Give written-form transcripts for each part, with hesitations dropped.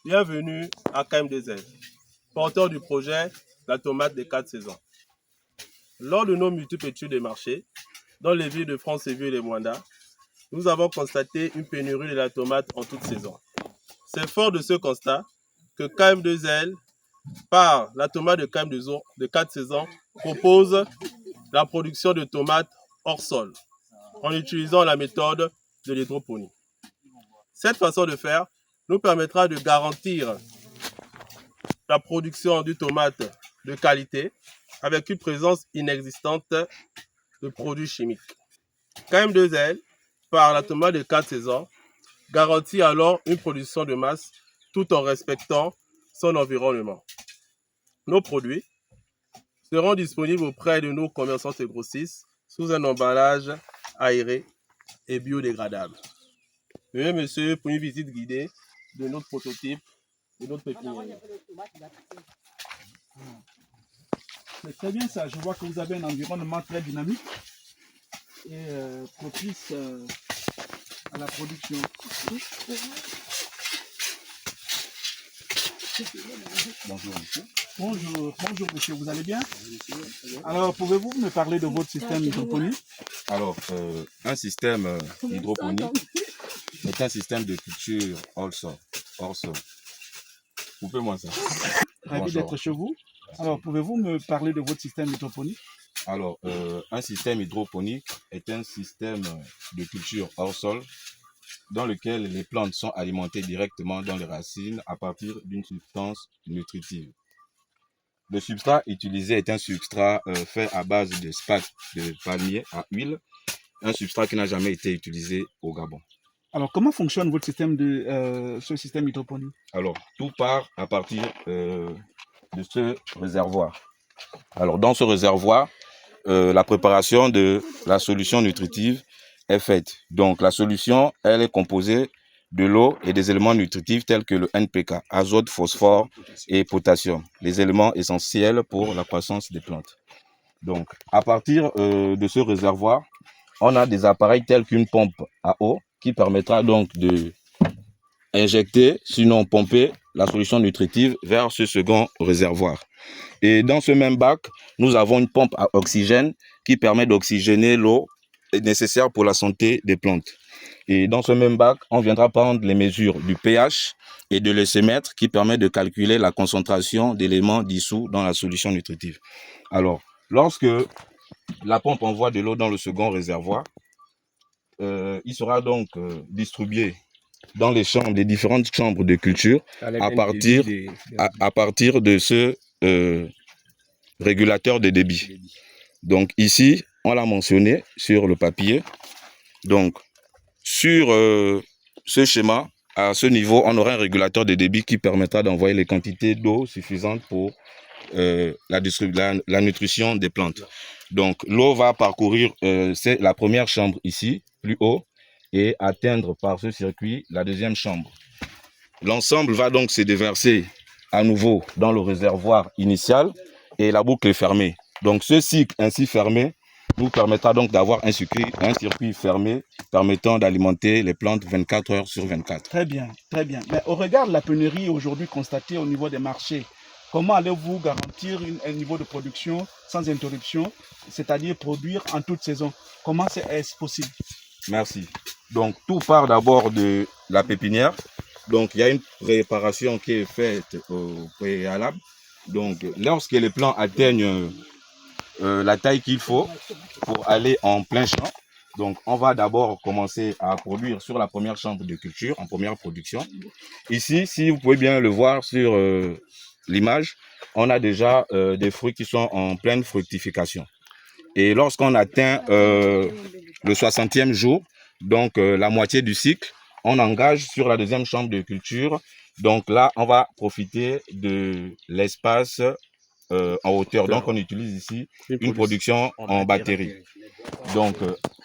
Bienvenue à KM2L, porteur du projet La tomate des 4 saisons. Lors de nos multiples études des marchés, dans les villes de France-Séville et les Moanda, nous avons constaté une pénurie de la tomate en toute saison. C'est fort de ce constat que KM2L, par la tomate de 4 saisons, propose la production de tomates hors sol, en utilisant la méthode de l'hydroponie. Cette façon de faire nous permettra de garantir la production de tomates de qualité avec une présence inexistante de produits chimiques. KM2L, par la tomate de 4 saisons, garantit alors une production de masse tout en respectant son environnement. Nos produits seront disponibles auprès de nos commerçants et grossistes sous un emballage aéré et biodégradable. Veuillez, monsieur, pour une visite guidée de notre prototype, de notre pépinière. C'est très bien ça. Je vois que vous avez un environnement très dynamique et propice à la production. Bonjour monsieur. Bonjour monsieur, vous allez bien? Alors, pouvez-vous me parler de votre système hydroponique? Alors, un système hydroponique est un système de culture hors sol. Coupez-moi ça. Ravi d'être chez vous. Alors, pouvez-vous me parler de votre système hydroponique? Alors, un système hydroponique est un système de culture hors sol dans lequel les plantes sont alimentées directement dans les racines à partir d'une substance nutritive. Le substrat utilisé est un substrat fait à base de sphaque de palmier à huile, un substrat qui n'a jamais été utilisé au Gabon. Alors, comment fonctionne votre système ce système hydroponique? Alors, tout part à partir de ce réservoir. Alors, dans ce réservoir, la préparation de la solution nutritive est faite. Donc, la solution, elle est composée de l'eau et des éléments nutritifs tels que le NPK, azote, phosphore et potassium, les éléments essentiels pour la croissance des plantes. Donc, à partir de ce réservoir, on a des appareils tels qu'une pompe à eau qui permettra donc de injecter, sinon pomper, la solution nutritive vers ce second réservoir. Et dans ce même bac, nous avons une pompe à oxygène qui permet d'oxygéner l'eau nécessaire pour la santé des plantes. Et dans ce même bac, on viendra prendre les mesures du pH et de l'EC-mètre qui permet de calculer la concentration d'éléments dissous dans la solution nutritive. Alors, lorsque la pompe envoie de l'eau dans le second réservoir, il sera donc distribué dans les chambres, les différentes chambres de culture à partir de ce régulateur de débit. Donc ici, on l'a mentionné sur le papier. Donc sur ce schéma, à ce niveau, on aura un régulateur de débit qui permettra d'envoyer les quantités d'eau suffisantes pour la nutrition des plantes. Donc l'eau va parcourir c'est la première chambre ici, plus haut, et atteindre par ce circuit la deuxième chambre. L'ensemble va donc se déverser à nouveau dans le réservoir initial et la boucle est fermée. Donc ce cycle ainsi fermé nous permettra donc d'avoir un circuit fermé permettant d'alimenter les plantes 24 heures sur 24. Très bien, très bien. Mais au regard de la pénurie aujourd'hui constatée au niveau des marchés, comment allez-vous garantir un niveau de production sans interruption, c'est-à-dire produire en toute saison? Comment est-ce possible? Merci. Donc tout part d'abord de la pépinière. Donc il y a une préparation qui est faite au préalable. Donc lorsque les plants atteignent la taille qu'il faut pour aller en plein champ, donc on va d'abord commencer à produire sur la première chambre de culture, en première production. Ici, si vous pouvez bien le voir sur l'image, on a déjà des fruits qui sont en pleine fructification. Et lorsqu'on atteint le 60e jour, donc la moitié du cycle, on engage sur la deuxième chambre de culture. Donc là, on va profiter de l'espace en hauteur. Donc on utilise ici une production en batterie. Donc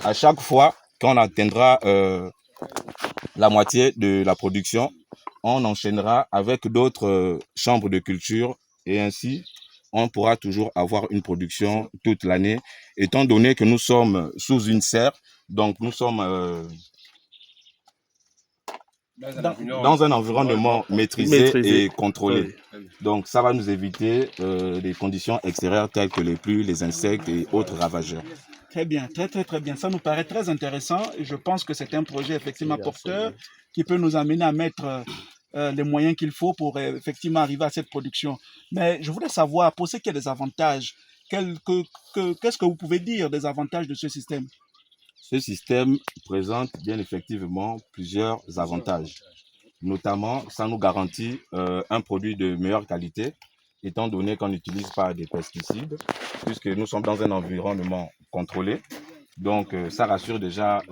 à chaque fois qu'on atteindra la moitié de la production, on enchaînera avec d'autres chambres de culture et ainsi on pourra toujours avoir une production toute l'année, étant donné que nous sommes sous une serre, donc nous sommes dans un environnement maîtrisé et contrôlé. Oui. Donc, ça va nous éviter des conditions extérieures telles que les pluies, les insectes et autres ravageurs. Très bien, très bien. Ça nous paraît très intéressant et je pense que c'est un projet effectivement porteur qui peut nous amener à mettre les moyens qu'il faut pour effectivement arriver à cette production. Mais je voulais savoir, pour ce qui est des avantages, qu'est-ce que vous pouvez dire des avantages de ce système? Ce système présente bien effectivement plusieurs avantages. Notamment, ça nous garantit un produit de meilleure qualité, étant donné qu'on n'utilise pas des pesticides, puisque nous sommes dans un environnement contrôlé. Donc, ça rassure déjà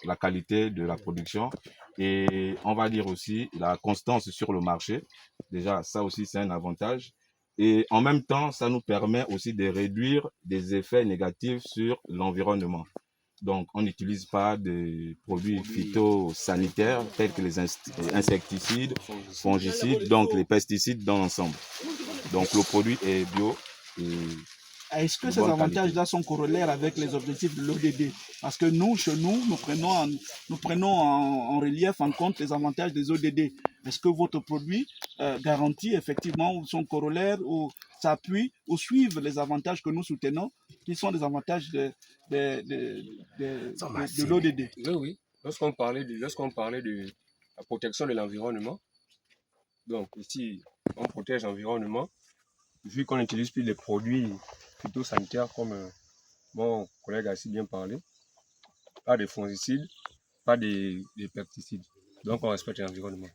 la qualité de la production et on va dire aussi la constance sur le marché. Déjà, ça aussi, c'est un avantage. Et en même temps, ça nous permet aussi de réduire des effets négatifs sur l'environnement. Donc, on n'utilise pas de produits phytosanitaires tels que les insecticides, fongicides, donc les pesticides dans l'ensemble. Donc, le produit est bio et Est-ce que de ces bonne avantages-là sont corollaires avec les objectifs de l'ODD? Parce que nous, chez nous, nous prenons en relief en compte les avantages des ODD. Est-ce que votre produit garantit effectivement ou sont corollaires ou s'appuie ou suivent les avantages que nous soutenons, qui sont les avantages de l'ODD? Oui. Lorsqu'on parlait de la protection de l'environnement, donc ici, on protège l'environnement, vu qu'on n'utilise plus les produits phytosanitaires comme mon collègue a si bien parlé, pas de fongicides, pas de pesticides. Donc on respecte l'environnement.